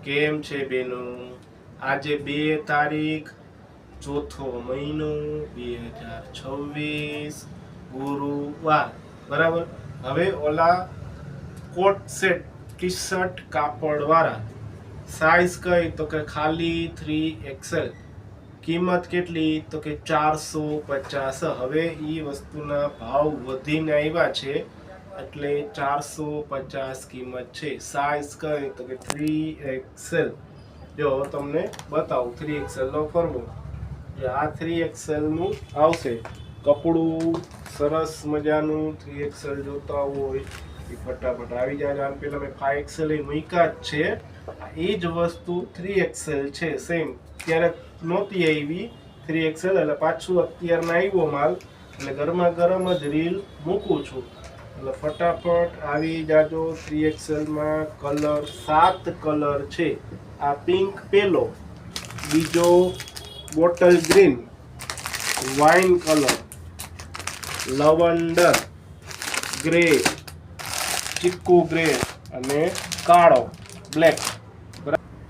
કેમ છે બેનો? આજે 2 તારીખ ચોથો મહિનો 2026 ગુરુવાર, બરાબર. હવે ઓલા કોટ સેટ ટી શર્ટ કાપડ વાળા સાઈઝ કઈ તો કે ખાલી 3XL, કિંમત કેટલી તો કે 450. હવે એ વસ્તુના ભાવ વધીને આવ્યા છે એટલે 450 કિંમત છે. સાઈઝ કઈ તો કે 3XL. જો તમને બતાવું 3XL નો ફોર્મો. આ 3XL નું આવશે કપડું, સરસ મજાનું 3XL જોતા હોય એ ફટાફટ આવી જાય. આમ પેલા મેં 5XL મૂક્યા જ છે. એ જ વસ્તુ 3XL છે સેમ. ત્યારે નહોતી આવી 3XL એટલે પાછું અત્યારના આવ્યો માલ, એટલે ગરમા ગરમ જ રીલ મૂકું છું. એટલે ફટાફટ આવી જાજો. 3XL માં કલર 7 કલર છે. આ પિંક પેલો, બીજો bottle green, wine colour, lavender grey, ચીકુ ગ્રે અને કાળો બ્લેક.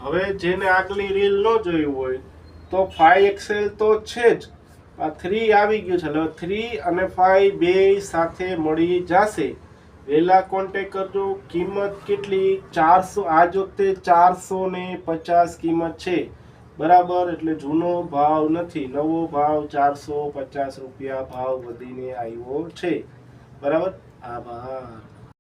હવે જેને આગલી રીલ ન જોયું હોય તો 5XL તો છે જ, આ 3 આવી ગયું છે. એટલે 3 અને 5 બે સાથે મળી જશે. વહેલા કોન્ટેક્ટ કરજો. કિંમત કેટલી? 400. આજ વખતે 450 કિંમત છે, બરાબર. એટલે જૂનો ભાવ નથી, નવો ભાવ 450 રૂપિયા ભાવ વધીને આવ્યો છે, બરાબર. આભાર.